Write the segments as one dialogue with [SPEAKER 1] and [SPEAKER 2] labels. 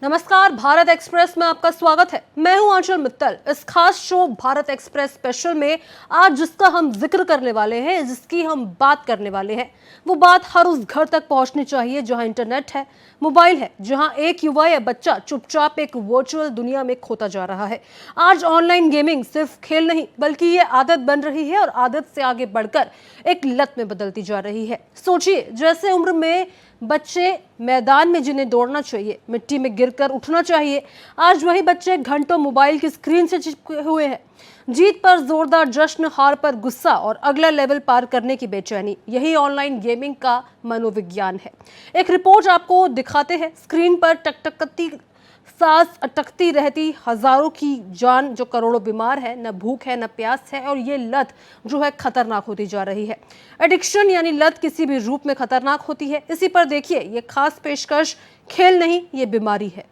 [SPEAKER 1] नमस्कार, भारत एक्सप्रेस में आपका स्वागत है। मैं हूं आंचल मित्तल। इस खास शो भारत एक्सप्रेस स्पेशल में आज जिसका हम जिक्र करने वाले हैं, जिसकी हम बात करने वाले हैं, वो बात हर उस घर तक पहुंचनी चाहिए जहां इंटरनेट है, मोबाइल है, जहां एक युवा या बच्चा चुपचाप एक वर्चुअल दुनिया में खोता जा रहा है। आज ऑनलाइन गेमिंग सिर्फ खेल नहीं, बल्कि ये आदत बन रही है और आदत से आगे बढ़कर एक लत में बदलती जा रही है। सोचिए, जैसे उम्र में बच्चे मैदान में जिन्हें दौड़ना चाहिए, मिट्टी में गिरकर उठना चाहिए, आज वही बच्चे घंटों मोबाइल की स्क्रीन से चिपके हुए हैं। जीत पर जोरदार जश्न, हार पर गुस्सा और अगला लेवल पार करने की बेचैनी, यही ऑनलाइन गेमिंग का मनोविज्ञान है। एक रिपोर्ट आपको दिखाते हैं। स्क्रीन पर टकटकती सांस अटकती रहती हजारों की जान, जो करोड़ों बीमार है, न भूख है न प्यास है, और ये लत जो है खतरनाक होती जा रही है। एडिक्शन यानी लत किसी भी रूप में खतरनाक होती है। इसी पर देखिए ये खास पेशकश। खेल नहीं, ये बीमारी है।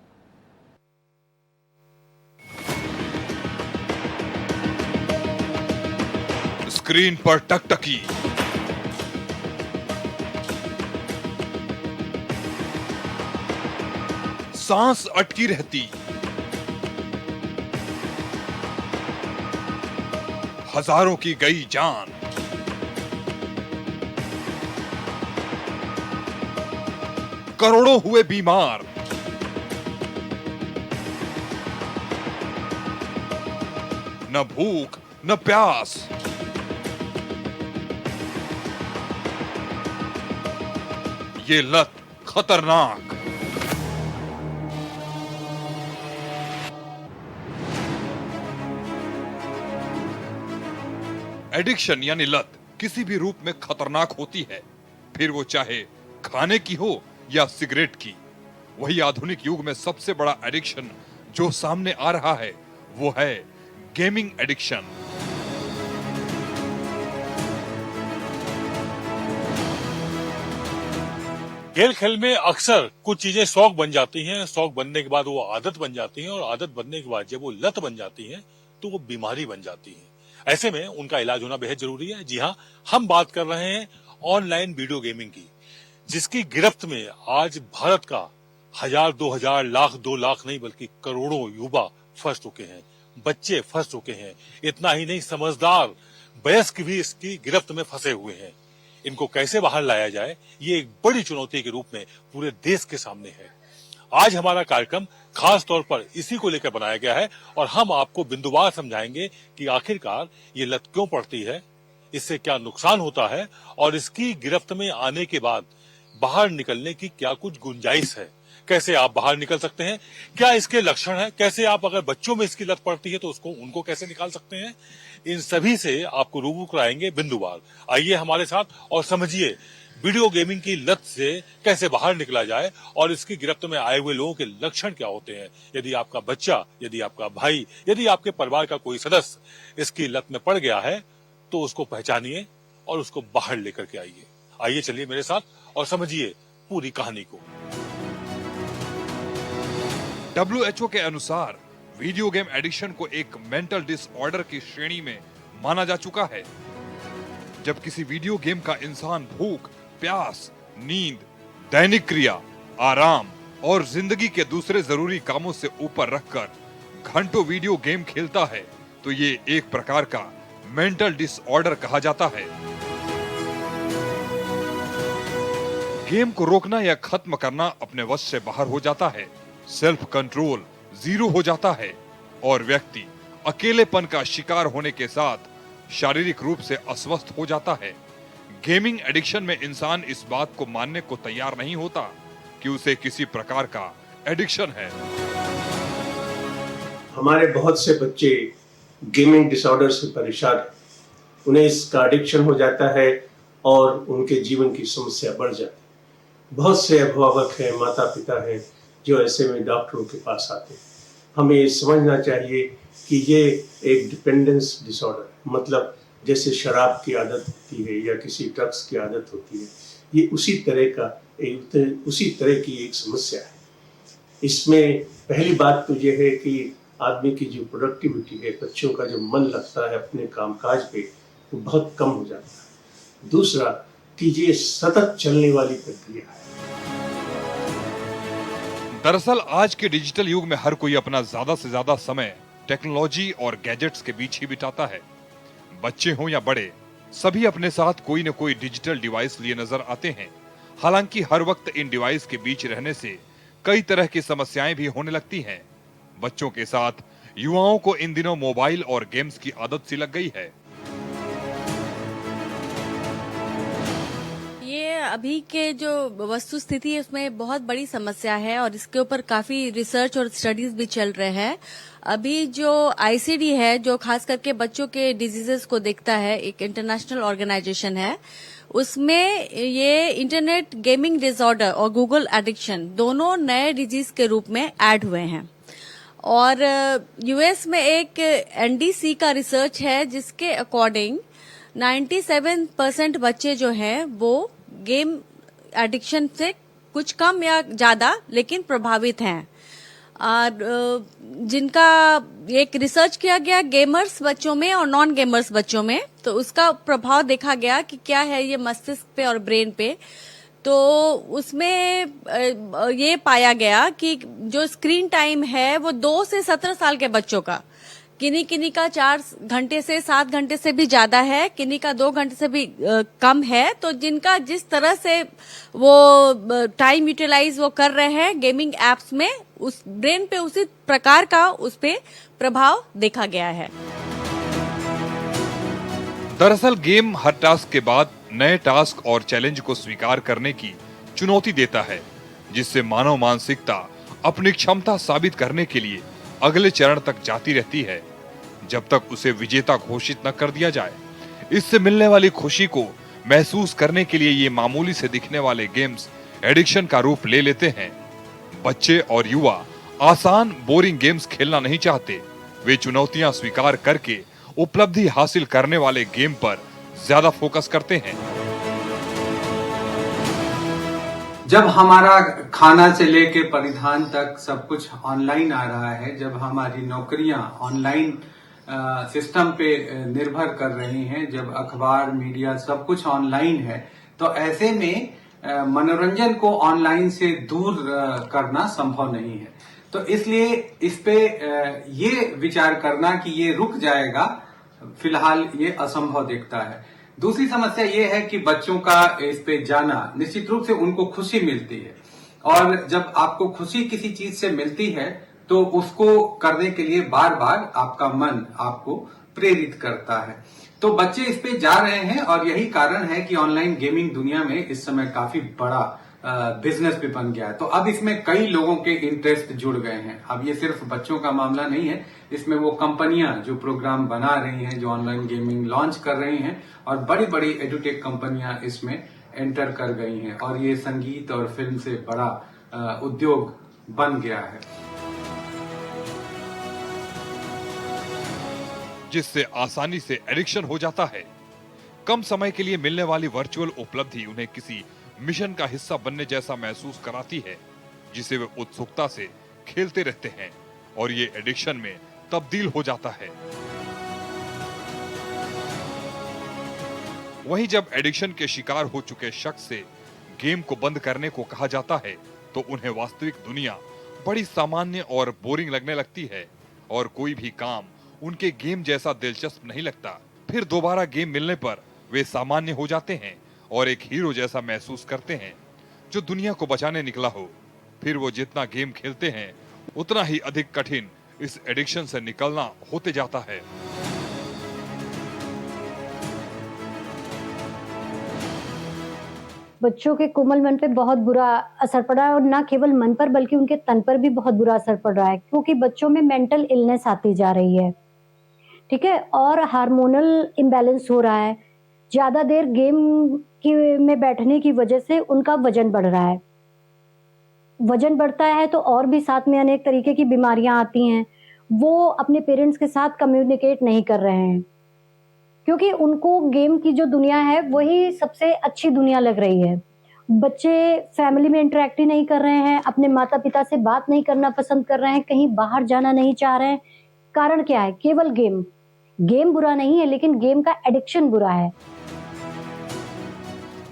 [SPEAKER 2] स्क्रीन पर टकटकी, सांस अटकी रहती, हजारों की गई जान, करोड़ों हुए बीमार, न भूख न प्यास, ये लत खतरनाक। एडिक्शन यानी लत किसी भी रूप में खतरनाक होती है, फिर वो चाहे खाने की हो या सिगरेट की। वही आधुनिक युग में सबसे बड़ा एडिक्शन जो सामने आ रहा है वो है गेमिंग एडिक्शन।
[SPEAKER 3] खेल में अक्सर कुछ चीजें शौक बन जाती हैं, शौक बनने के बाद वो आदत बन जाती हैं, और आदत बनने के बाद जब वो लत बन जाती है तो वो बीमारी बन जाती है। ऐसे में उनका इलाज होना बेहद जरूरी है। जी हाँ, हम बात कर रहे हैं ऑनलाइन वीडियो गेमिंग की, जिसकी गिरफ्त में आज भारत का 1000, 2000, लाख, 2 लाख नहीं बल्कि करोड़ों युवा फंस चुके हैं, बच्चे फंस चुके हैं। इतना ही नहीं, समझदार वयस्क भी इसकी गिरफ्त में फंसे हुए हैं। इनको कैसे बाहर लाया जाए, ये एक बड़ी चुनौती के रूप में पूरे देश के सामने है। आज हमारा कार्यक्रम खास तौर पर इसी को लेकर बनाया गया है, और हम आपको बिंदुवार समझाएंगे कि आखिरकार ये लत क्यों पड़ती है, इससे क्या नुकसान होता है, और इसकी गिरफ्त में आने के बाद बाहर निकलने की क्या कुछ गुंजाइश है, कैसे आप बाहर निकल सकते हैं, क्या इसके लक्षण हैं, कैसे आप, अगर बच्चों में इसकी लत पड़ती है तो उनको कैसे निकाल सकते हैं। इन सभी से आपको रूबरू कराएंगे बिंदुवार। आइए हमारे साथ और समझिए वीडियो गेमिंग की लत से कैसे बाहर निकला जाए, और इसकी गिरफ्त में आए हुए लोगों के लक्षण क्या होते हैं। यदि आपका बच्चा, यदि आपका भाई, यदि आपके परिवार का कोई सदस्य इसकी लत में पड़ गया है तो उसको पहचानिए और उसको बाहर लेकर के आइए। आइए चलिए मेरे साथ और समझिए पूरी कहानी को।
[SPEAKER 2] WHO के अनुसार वीडियो गेम एडिक्शन को एक मेंटल डिसऑर्डर की श्रेणी में माना जा चुका है। जब किसी वीडियो गेम का इंसान भूख, प्यास, नींद, दैनिक क्रिया, आराम और जिंदगी के दूसरे जरूरी कामों से ऊपर रखकर घंटों वीडियो गेम खेलता है, तो ये एक प्रकार का मेंटल डिसऑर्डर कहा जाता है। गेम को रोकना या खत्म करना अपने वश से बाहर हो जाता है, सेल्फ कंट्रोल जीरो हो जाता है, और व्यक्ति अकेलेपन का शिकार होने के साथ शारीरिक रूप से अस्वस्थ हो जाता है। गेमिंग एडिक्शन में इंसान इस बात को मानने को तैयार नहीं होता कि उसे किसी प्रकार का एडिक्शन है।
[SPEAKER 4] हमारे बहुत से बच्चे गेमिंग डिसऑर्डर से परेशान हैं, उन्हें इसका एडिक्शन हो जाता है और उनके जीवन की समस्या बढ़ जाती है। बहुत से अभिभावक हैं, माता पिता हैं, जो ऐसे में डॉक्टरों के पास आते हैं। हमें ये समझना चाहिए कि ये एक डिपेंडेंस डिसऑर्डर, मतलब जैसे शराब की आदत होती है या किसी ड्रग्स की आदत होती है, ये उसी तरह की एक समस्या है। इसमें पहली बात तो ये है कि आदमी की जो प्रोडक्टिविटी है, बच्चों का जो मन लगता है अपने कामकाज पे, वो बहुत कम हो जाता है। दूसरा कि ये सतत चलने वाली प्रक्रिया है।
[SPEAKER 2] दरअसल आज के डिजिटल युग में हर कोई अपना ज्यादा से ज्यादा समय टेक्नोलॉजी और गैजेट्स के बीच ही बिताता है। बच्चे हों या बड़े, सभी अपने साथ कोई न कोई डिजिटल डिवाइस लिए नजर आते हैं। हालांकि हर वक्त इन डिवाइस के बीच रहने से कई तरह की समस्याएं भी होने लगती हैं। बच्चों के साथ युवाओं को इन दिनों मोबाइल और गेम्स की आदत सी लग गई है।
[SPEAKER 5] ये अभी के जो वस्तु स्थिति है उसमें बहुत बड़ी समस्या है और इसके ऊपर काफी रिसर्च और स्टडीज भी चल रहे हैं। अभी जो आईसीडी है, जो खास करके बच्चों के डिजीजेस को देखता है, एक इंटरनेशनल ऑर्गेनाइजेशन है, उसमें ये इंटरनेट गेमिंग डिसऑर्डर और गूगल एडिक्शन दोनों नए डिजीज के रूप में ऐड हुए हैं। और यूएस में एक एनडीसी का रिसर्च है जिसके अकॉर्डिंग 97% बच्चे जो हैं वो गेम एडिक्शन से कुछ कम या ज्यादा लेकिन प्रभावित हैं। और जिनका एक रिसर्च किया गया गेमर्स बच्चों में और नॉन गेमर्स बच्चों में, तो उसका प्रभाव देखा गया कि क्या है ये मस्तिष्क पे और ब्रेन पे। तो उसमें ये पाया गया कि जो स्क्रीन टाइम है वो 2 से 17 साल के बच्चों का किन्हीं का 4 घंटे से 7 घंटे से भी ज्यादा है, किन्हीं का 2 घंटे से भी कम है। तो जिनका जिस तरह से वो टाइम यूटिलाइज वो कर रहे हैं गेमिंग एप्स में, उस ब्रेन पे उसी प्रकार का उस पे प्रभाव देखा गया है।
[SPEAKER 2] दरअसल गेम हर टास्क के बाद नए टास्क और चैलेंज को स्वीकार करने की चुनौती देता है, जिससे मानव मानसिकता अपनी क्षमता साबित करने के लिए अगले चरण तक जाती रहती है, जब तक उसे विजेता घोषित न कर दिया जाए। इससे मिलने वाली खुशी को महसूस करने के लिए ये मामूली से दिखने वाले गेम्स एडिक्शन का रूप ले लेते हैं। बच्चे और युवा आसान बोरिंग गेम्स खेलना नहीं चाहते, वे चुनौतियां स्वीकार करके उपलब्धि हासिल करने वाले गेम पर ज्यादा फोकस करते हैं।
[SPEAKER 6] जब हमारा खाना से लेके परिधान तक सब कुछ ऑनलाइन आ रहा है, जब हमारी नौकरियां ऑनलाइन सिस्टम पे निर्भर कर रही हैं, जब अखबार मीडिया सब कुछ ऑनलाइन है, तो ऐसे में मनोरंजन को ऑनलाइन से दूर करना संभव नहीं है। तो इसलिए इस पे ये विचार करना कि ये रुक जाएगा, फिलहाल ये असंभव दिखता है। दूसरी समस्या ये है कि बच्चों का इस पे जाना, निश्चित रूप से उनको खुशी मिलती है, और जब आपको खुशी किसी चीज से मिलती है तो उसको करने के लिए बार बार आपका मन आपको प्रेरित करता है। तो बच्चे इस पे जा रहे हैं और यही कारण है कि ऑनलाइन गेमिंग दुनिया में इस समय काफी बड़ा बिजनेस भी बन गया है। तो अब इसमें कई लोगों के इंटरेस्ट जुड़ गए हैं। अब ये सिर्फ बच्चों का मामला नहीं है, इसमें वो कंपनियां जो प्रोग्राम बना रही हैं, जो ऑनलाइन गेमिंग लॉन्च कर रही हैं, और बड़ी बड़ी एडुटेक कंपनियां इसमें एंटर कर गई हैं, और ये संगीत और फिल्म से बड़ा उद्योग बन गया है,
[SPEAKER 2] जिससे आसानी से एडिक्शन हो जाता है। कम समय के लिए मिलने वाली वर्चुअल उपलब्धि उन्हें किसी मिशन का हिस्सा बनने जैसा महसूस कराती है, जिसे वे उत्सुकता से खेलते रहते हैं, और ये एडिक्शन में तब्दील हो जाता है। वहीं जब एडिक्शन के शिकार हो चुके शख्स से गेम को बंद करने को कहा जाता है, तो उन्हें वास्तविक दुनिया बड़ी सामान्य और बोरिंग लगने लगती है, और कोई भी काम उनके गेम जैसा दिलचस्प नहीं लगता। फिर दोबारा गेम मिलने पर वे सामान्य हो जाते हैं और एक हीरो जैसा महसूस करते हैं जो दुनिया को बचाने निकला हो। फिर वो जितना गेम खेलते हैं उतना ही अधिक कठिन इस एडिक्शन से निकलना होते जाता है।
[SPEAKER 7] बच्चों के कोमल मन पे बहुत बुरा असर पड़ा है, और ना केवल मन पर बल्कि उनके तन पर भी बहुत बुरा असर पड़ रहा है, क्योंकि बच्चों में मेंटल इलनेस आती जा रही है, ठीक है, और हार्मोनल इम्बैलेंस हो रहा है। ज्यादा देर गेम में बैठने की वजह से उनका वजन बढ़ रहा है। वजन बढ़ता है तो और भी साथ में अनेक तरीके की बीमारियां आती हैं। वो अपने पेरेंट्स के साथ कम्युनिकेट नहीं कर रहे हैं, क्योंकि उनको गेम की जो दुनिया है वही सबसे अच्छी दुनिया लग रही है। बच्चे फैमिली में इंटरेक्ट ही नहीं कर रहे हैं, अपने माता पिता से बात नहीं करना पसंद कर रहे हैं, कहीं बाहर जाना नहीं चाह रहे हैं। कारण क्या है? केवल गेम। गेम बुरा नहीं है, लेकिन गेम का एडिक्शन बुरा है।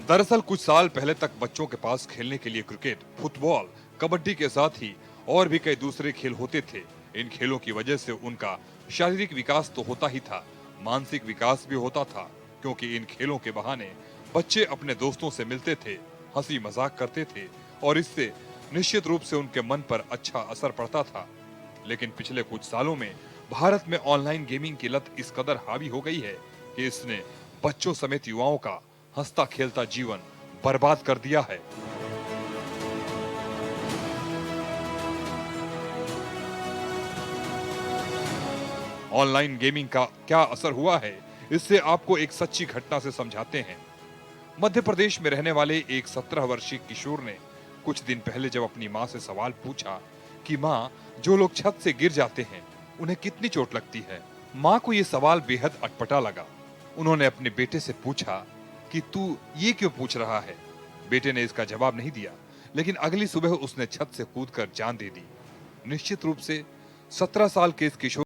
[SPEAKER 2] दरअसल कुछ साल पहले तक बच्चों के पास खेलने के लिए क्रिकेट, फुटबॉल, कबड्डी के साथ ही और भी कई दूसरे खेल होते थे। इन खेलों की वजह से उनका शारीरिक विकास तो होता ही था, मानसिक विकास भी होता था, क्योंकि इन खेलों के बहाने बच्चे अपने दोस्तों से मिलते थे, हंसी मजाक करते थे और इससे निश्चित रूप से उनके मन पर अच्छा असर पड़ता था। लेकिन पिछले कुछ सालों में भारत में ऑनलाइन गेमिंग की लत इस कदर हावी हो गई है कि इसने बच्चों समेत युवाओं का हंसता खेलता जीवन बर्बाद कर दिया है। ऑनलाइन गेमिंग का क्या असर हुआ है, इससे आपको एक सच्ची घटना से समझाते हैं। मध्य प्रदेश में रहने वाले एक 17 वर्षीय किशोर ने कुछ दिन पहले जब अपनी मां से सवाल पूछा कि मां, जो लोग छत से गिर जाते हैं उन्हें कितनी चोट लगती है, मां को यह सवाल बेहद अटपटा लगा। उन्होंने अपने बेटे से पूछा कि तू ये क्यों पूछ रहा है। बेटे ने इसका जवाब नहीं दिया, लेकिन अगली सुबह उसने छत से कूदकर जान दे दी। निश्चित रूप से 17 साल के इस किशोर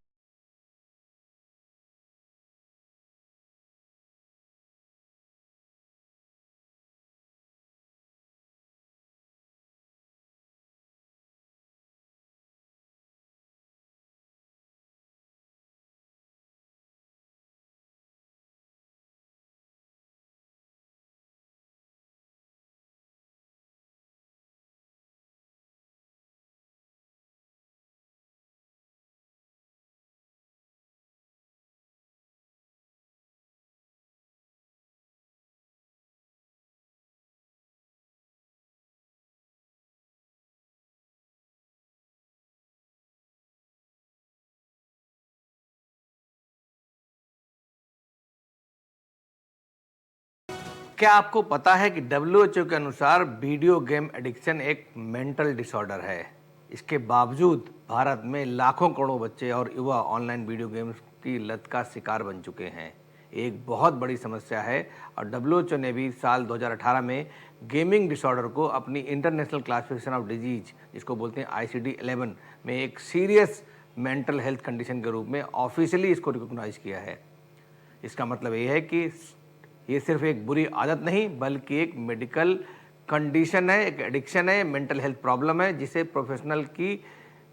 [SPEAKER 8] क्या आपको पता है कि WHO के अनुसार वीडियो गेम एडिक्शन एक मेंटल डिसऑर्डर है। इसके बावजूद भारत में लाखों करोड़ों बच्चे और युवा ऑनलाइन वीडियो गेम्स की लत का शिकार बन चुके हैं। एक बहुत बड़ी समस्या है और WHO ने भी साल 2018 में गेमिंग डिसऑर्डर को अपनी इंटरनेशनल क्लासिफिकेशन ऑफ डिजीज, जिसको बोलते हैं ICD-11 में एक सीरियस मेंटल हेल्थ कंडीशन के रूप में ऑफिशियली इसको रिकॉग्नाइज किया है। इसका मतलब ये है कि ये सिर्फ एक बुरी आदत नहीं बल्कि एक मेडिकल कंडीशन है, एक एडिक्शन है, मेंटल हेल्थ प्रॉब्लम है जिसे प्रोफेशनल की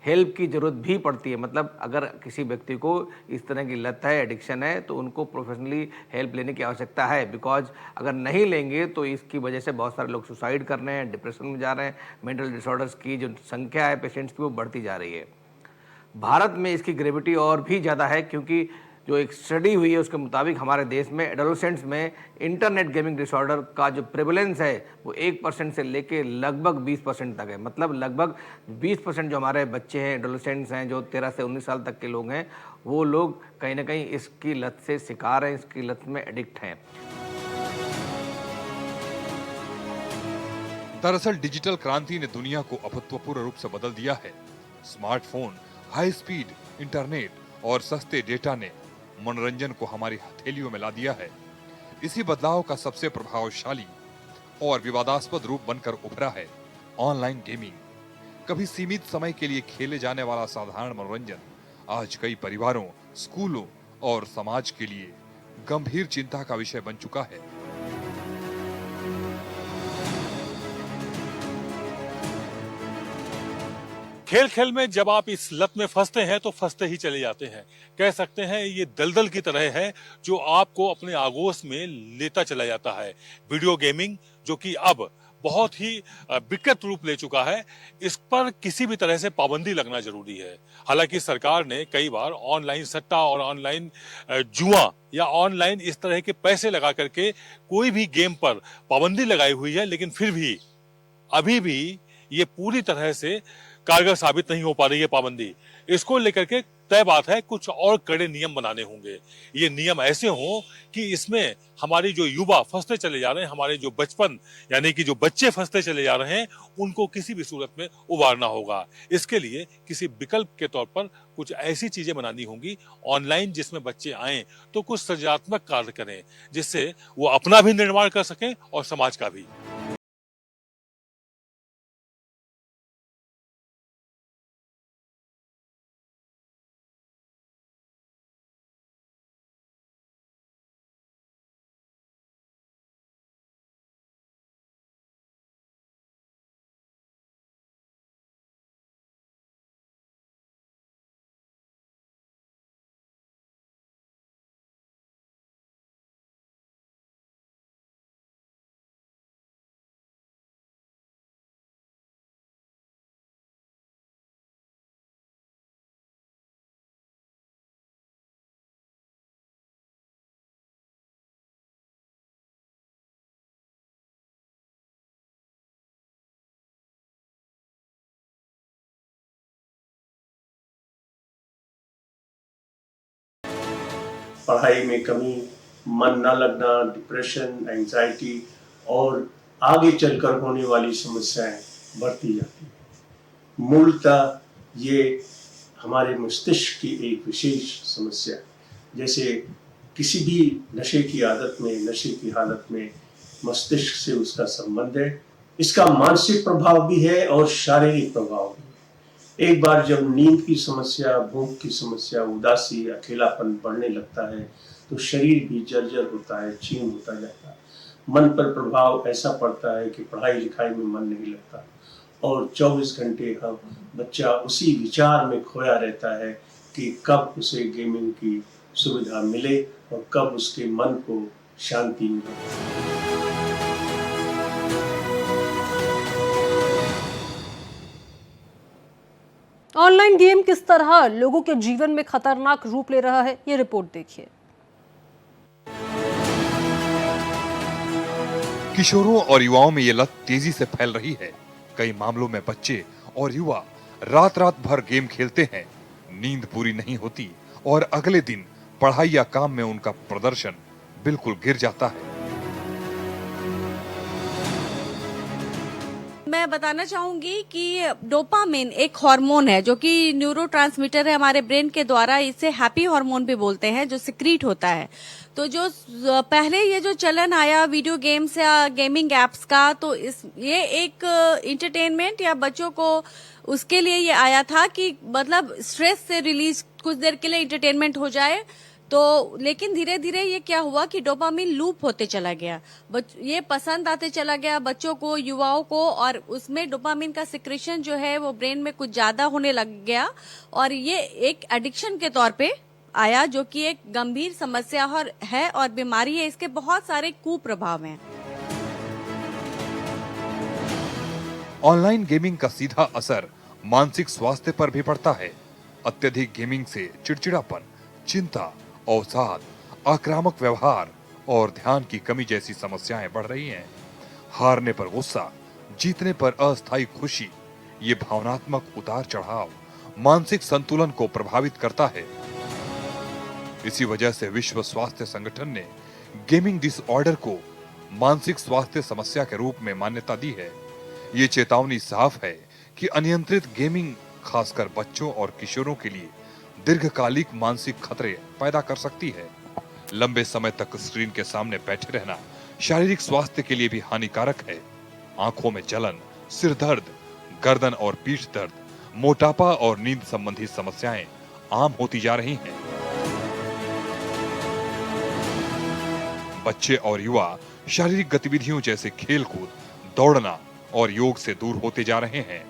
[SPEAKER 8] हेल्प की ज़रूरत भी पड़ती है। मतलब अगर किसी व्यक्ति को इस तरह की लत है, एडिक्शन है, तो उनको प्रोफेशनली हेल्प लेने की आवश्यकता है। बिकॉज अगर नहीं लेंगे तो इसकी वजह से बहुत सारे लोग सुसाइड कर रहे हैं, डिप्रेशन में जा रहे हैं, मेंटल डिसऑर्डर्स की जो संख्या है पेशेंट्स की वो बढ़ती जा रही है। भारत में इसकी ग्रेविटी और भी ज़्यादा है क्योंकि जो एक स्टडी हुई है उसके मुताबिक हमारे देश में एडोलेसेंट्स में इंटरनेट गेमिंग डिसऑर्डर का जो प्रेवलेंस है वो 1% से लेके लगभग 20% तक है। मतलब लगभग 20% जो हमारे बच्चे हैं, एडोलेसेंट्स हैं, जो 13 से 19 साल तक के लोग हैं, वो लोग कहीं ना कहीं इसकी लत से शिकार हैं, इसकी लत में एडिक्ट हैं।
[SPEAKER 2] दरअसल डिजिटल क्रांति ने दुनिया को अभूतपूर्व रूप से बदल दिया है। स्मार्टफोन, हाई स्पीड इंटरनेट और सस्ते डेटा ने मनोरंजन को हमारी हथेलियों में ला दिया है। इसी बदलाव का सबसे प्रभावशाली और विवादास्पद रूप बनकर उभरा है ऑनलाइन गेमिंग। कभी सीमित समय के लिए खेले जाने वाला साधारण मनोरंजन आज कई परिवारों, स्कूलों और समाज के लिए गंभीर चिंता का विषय बन चुका है।
[SPEAKER 3] खेल खेल में जब आप इस लत में फंसते हैं तो फंसते ही चले जाते हैं। कह सकते हैं ये दलदल की तरह है जो आपको अपने आगोश में लेता चला जाता है। वीडियो गेमिंग जो कि अब बहुत ही विकृत रूप ले चुका है, इस पर किसी भी तरह से पाबंदी लगना जरूरी है। हालांकि सरकार ने कई बार ऑनलाइन सट्टा और ऑनलाइन जुआ या ऑनलाइन इस तरह के पैसे लगा करके कोई भी गेम पर पाबंदी लगाई हुई है, लेकिन फिर भी अभी भी ये पूरी तरह से कारगर साबित नहीं हो पा रही है पाबंदी। इसको लेकर के तय बात है कुछ और कड़े नियम बनाने होंगे। ये नियम ऐसे हों कि इसमें हमारी जो युवा फंसते चले जा रहे हैं, हमारे जो बचपन यानी कि जो बच्चे फंसते चले जा रहे हैं, उनको किसी भी सूरत में उबारना होगा। इसके लिए किसी विकल्प के तौर पर कुछ ऐसी चीजें बनानी होंगी ऑनलाइन जिसमें बच्चे आए तो कुछ सृजनात्मक कार्य करें, जिससे वो अपना भी निर्माण कर सकें और समाज का भी।
[SPEAKER 4] पढ़ाई में कमी, मन न लगना, डिप्रेशन, एंजाइटी और आगे चलकर होने वाली समस्याएं बढ़ती जाती हैं। मूलतः ये हमारे मस्तिष्क की एक विशेष समस्या है। जैसे किसी भी नशे की आदत में, नशे की हालत में मस्तिष्क से उसका संबंध है। इसका मानसिक प्रभाव भी है और शारीरिक प्रभाव भी है। एक बार जब नींद की समस्या, भूख की समस्या, उदासी, अकेलापन बढ़ने लगता है तो शरीर भी जर्जर होता है, क्षीण होता जाता है। मन पर प्रभाव ऐसा पड़ता है कि पढ़ाई लिखाई में मन नहीं लगता और 24 घंटे हम बच्चा उसी विचार में खोया रहता है कि कब उसे गेमिंग की सुविधा मिले और कब उसके मन को शांति मिले।
[SPEAKER 1] ऑनलाइन गेम किस तरह लोगों के जीवन में खतरनाक रूप ले रहा है, ये रिपोर्ट देखिए।
[SPEAKER 2] किशोरों और युवाओं में ये लत तेजी से फैल रही है। कई मामलों में बच्चे और युवा रात रात भर गेम खेलते हैं, नींद पूरी नहीं होती और अगले दिन पढ़ाई या काम में उनका प्रदर्शन बिल्कुल गिर जाता है।
[SPEAKER 5] मैं बताना चाहूंगी कि डोपामिन एक हार्मोन है जो कि न्यूरोट्रांसमीटर है हमारे ब्रेन के द्वारा, इसे हैप्पी हार्मोन भी बोलते हैं, जो सिक्रीट होता है। तो जो पहले ये जो चलन आया वीडियो गेम्स या गेमिंग एप्स का, तो ये एक इंटरटेनमेंट या बच्चों को उसके लिए ये आया था कि मतलब स्ट्रेस से रिलीज कुछ देर के लिए इंटरटेनमेंट हो जाए। तो लेकिन धीरे धीरे ये क्या हुआ कि डोपामिन लूप होते चला गया, ये पसंद आते चला गया बच्चों को, युवाओं को, और उसमें डोपामिन का सिक्रेशन जो है वो ब्रेन में कुछ ज्यादा होने लग गया और ये एक एडिक्शन के तौर पे आया, जो कि एक गंभीर समस्या है और बीमारी है। इसके बहुत सारे कुप्रभाव हैं।
[SPEAKER 2] ऑनलाइन गेमिंग का सीधा असर मानसिक स्वास्थ्य पर भी पड़ता है। अत्यधिक गेमिंग से चिड़चिड़ापन, चिंता, अवसाद, आक्रामक व्यवहार और ध्यान की कमी जैसी समस्याएं बढ़ रही हैं। हारने पर गुस्सा, जीतने पर अस्थायी खुशी, ये भावनात्मक उतार चढ़ाव मानसिक संतुलन को प्रभावित करता है। इसी वजह से विश्व स्वास्थ्य संगठन ने गेमिंग डिसऑर्डर को मानसिक स्वास्थ्य समस्या के रूप में मान्यता दी है। ये चेतावनी साफ है कि अनियंत्रित गेमिंग खासकर बच्चों और किशोरों के लिए दीर्घकालिक मानसिक खतरे पैदा कर सकती है। लंबे समय तक स्क्रीन के सामने बैठे रहना शारीरिक स्वास्थ्य के लिए भी हानिकारक है। आंखों में जलन, सिर दर्द, गर्दन और पीठ दर्द, मोटापा और नींद संबंधी समस्याएं आम होती जा रही हैं। बच्चे और युवा शारीरिक गतिविधियों जैसे खेलकूद, दौड़ना और योग से दूर होते जा रहे हैं।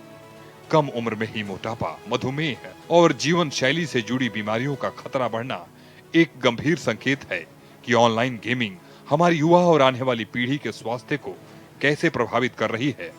[SPEAKER 2] कम उम्र में ही मोटापा, मधुमेह और जीवन शैली से जुड़ी बीमारियों का खतरा बढ़ना एक गंभीर संकेत है कि ऑनलाइन गेमिंग हमारी युवा और आने वाली पीढ़ी के स्वास्थ्य को कैसे प्रभावित कर रही है।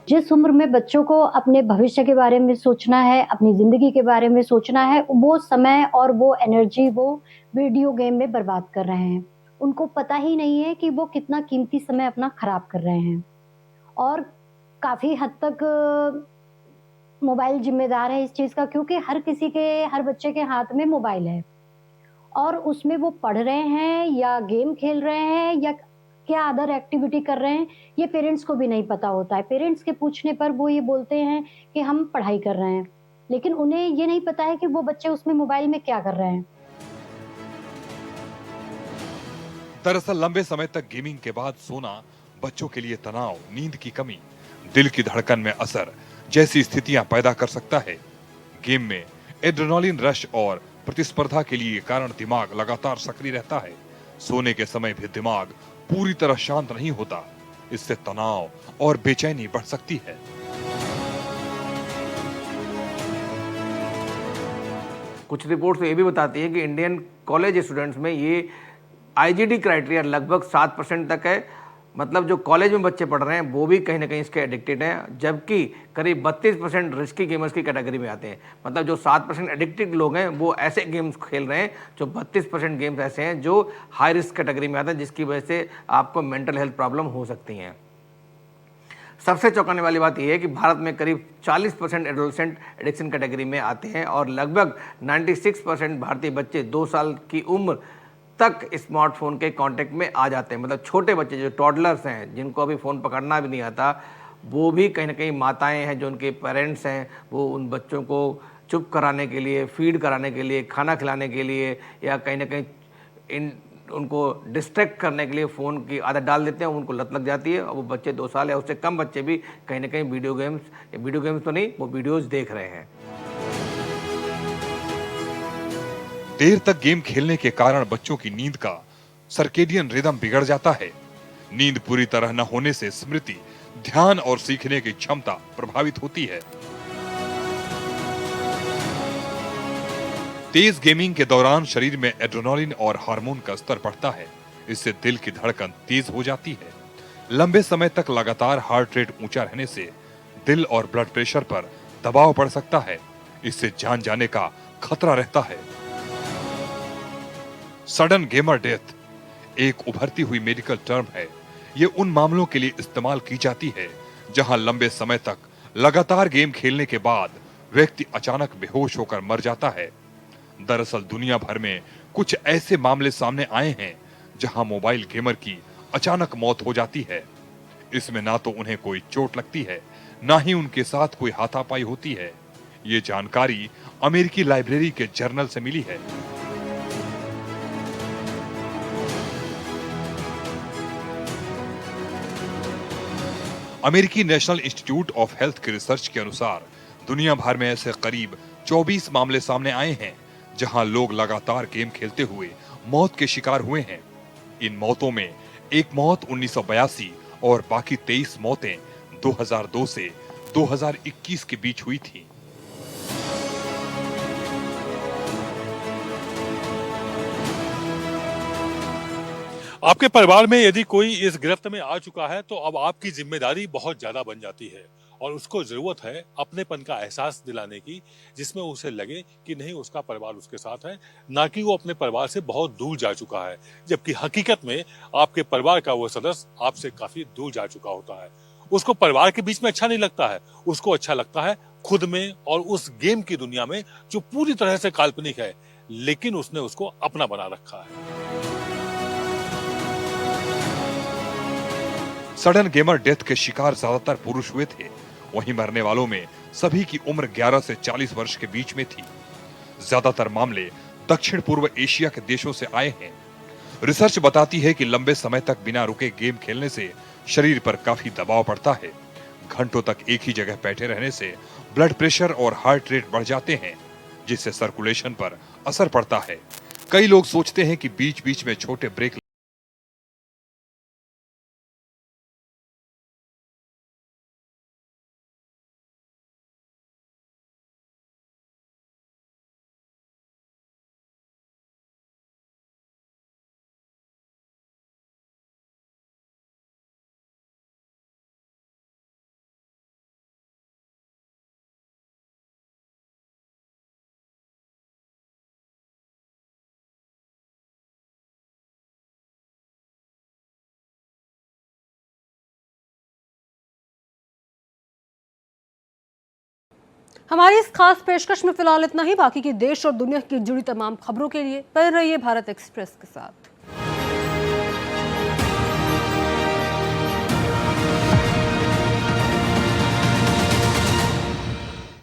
[SPEAKER 7] जिस उम्र में बच्चों को अपने भविष्य के बारे में सोचना है, अपनी जिंदगी के बारे में सोचना है, वो समय और वो एनर्जी वो वीडियो गेम में बर्बाद कर रहे हैं। उनको पता ही नहीं है कि वो कितना कीमती समय अपना खराब कर रहे हैं। और काफी हद तक मोबाइल जिम्मेदार है इस चीज का, क्योंकि हर बच्चे के हाथ में मोबाइल है और उसमें वो पढ़ रहे हैं या गेम खेल रहे हैं या क्या अदर एक्टिविटी कर रहे हैं, ये पेरेंट्स को भी नहीं पता होता है। पेरेंट्स के पूछने पर वो ये बोलते हैं कि हम पढ़ाई कर रहे हैं, लेकिन उन्हें ये नहीं पता है कि वो बच्चे उसमें मोबाइल में क्या कर रहे हैं।
[SPEAKER 2] दरअसल लंबे समय तक गेमिंग के बाद सोना बच्चों के लिए तनाव, नींद की कमी, दिल की धड़कन में असर जैसी स्थितियां पैदा कर सकता है। गेम में एड्रेनालिन रश और प्रतिस्पर्धा के लिए कारण दिमाग लगातार सक्रिय रहता है। सोने के समय भी दिमाग पूरी तरह शांत नहीं होता। इससे तनाव और बेचैनी बढ़ सकती है।
[SPEAKER 8] कुछ रिपोर्ट्स तो ये भी बताती है कि इंडियन कॉलेज स्टूडेंट्स में ये आईजीडी क्राइटेरिया लगभग 7% तक है। मतलब जो कॉलेज में बच्चे पढ़ रहे हैं वो भी कहीं ना कहीं इसके एडिक्टेड हैं, जबकि करीब 32% रिस्की गेमर्स की कैटेगरी में आते हैं। मतलब जो 7% एडिक्टेड लोग हैं वो ऐसे गेम्स खेल रहे हैं, जो 32% गेम्स ऐसे हैं जो हाई रिस्क कैटेगरी में आते हैं, जिसकी वजह से आपको मेंटल हेल्थ प्रॉब्लम हो सकती हैं। सबसे चौंकाने वाली बात यह है कि भारत में करीब 40% एडोलसेंट एडिक्शन कैटेगरी में आते हैं और लगभग 96% भारतीय बच्चे 2 साल की उम्र तक स्मार्टफोन के कांटेक्ट में आ जाते हैं। मतलब छोटे बच्चे जो टॉडलर्स हैं, जिनको अभी फ़ोन पकड़ना भी नहीं आता, वो भी कहीं ना कहीं माताएं हैं, जो उनके पेरेंट्स हैं, वो उन बच्चों को चुप कराने के लिए, फीड कराने के लिए, खाना खिलाने के लिए या कहीं ना कहीं उनको डिस्ट्रैक्ट करने के लिए फ़ोन की आदत डाल देते हैं, उनको लत लग जाती है और वो बच्चे 2 साल या उससे कम बच्चे भी कहीं ना कहीं वीडियो गेम्स तो नहीं, वो वीडियोज़ देख रहे हैं।
[SPEAKER 2] देर तक गेम खेलने के कारण बच्चों की नींद का सर्केडियन रिदम बिगड़ जाता है। नींद पूरी तरह न होने से स्मृति, ध्यान और सीखने की क्षमता प्रभावित होती है। तेज गेमिंग के दौरान शरीर में एड्रेनालिन और हार्मोन का स्तर बढ़ता है। इससे दिल की धड़कन तेज हो जाती है। लंबे समय तक लगातार हार्ट रेट ऊंचा रहने से दिल और ब्लड प्रेशर पर दबाव पड़ सकता है। इससे जान जाने का खतरा रहता है। सडन गेमर डेथ एक उभरती हुई मेडिकल टर्म है। ये उन मामलों के लिए इस्तेमाल की जाती है जहां लंबे समय तक लगातार गेम खेलने के बाद व्यक्ति अचानक बेहोश होकर मर जाता है। दरअसल दुनिया भर में कुछ ऐसे मामले सामने आए हैं जहां मोबाइल गेमर की अचानक मौत हो जाती है। इसमें ना तो उन्हें कोई चोट लगती है, ना ही उनके साथ कोई हाथापाई होती है। ये जानकारी अमेरिकी लाइब्रेरी के जर्नल से मिली है। अमेरिकी नेशनल इंस्टीट्यूट ऑफ हेल्थ के रिसर्च के अनुसार दुनिया भर में ऐसे करीब 24 मामले सामने आए हैं जहां लोग लगातार गेम खेलते हुए मौत के शिकार हुए हैं। इन मौतों में एक मौत 1982 और बाकी 23 मौतें 2002 से 2021 के बीच हुई थी।
[SPEAKER 3] आपके परिवार में यदि कोई इस गिरफ्त में आ चुका है तो अब आपकी जिम्मेदारी बहुत ज्यादा बन जाती है और उसको जरूरत है अपनेपन का एहसास दिलाने की, जिसमें उसे लगे कि नहीं उसका परिवार उसके साथ है, ना कि वो अपने परिवार से बहुत दूर जा चुका है, जबकि हकीकत में आपके परिवार का वो सदस्य आपसे काफी दूर जा चुका होता है। उसको परिवार के बीच में अच्छा नहीं लगता है, उसको अच्छा लगता है खुद में और उस गेम की दुनिया में जो पूरी तरह से काल्पनिक है, लेकिन उसने उसको अपना बना रखा है।
[SPEAKER 2] सडन गेमर डेथ के शिकार ज्यादातर पुरुष हुए थे। वहीं मरने वालों में सभी की उम्र 11 से 40 वर्ष के बीच में थी। ज्यादातर मामले दक्षिण पूर्व एशिया के देशों से आए हैं। रिसर्च बताती है कि लंबे समय तक बिना रुके गेम खेलने से शरीर पर काफी दबाव पड़ता है। घंटों तक एक ही जगह बैठे रहने से ब्लड प्रेशर और हार्ट रेट बढ़ जाते हैं, जिससे सर्कुलेशन पर असर पड़ता है। कई लोग सोचते हैं कि बीच बीच में छोटे ब्रेक
[SPEAKER 1] हमारी इस खास पेशकश में फिलहाल इतना ही। बाकी की देश और दुनिया की जुड़ी तमाम खबरों के लिए बने रहिए भारत एक्सप्रेस के साथ।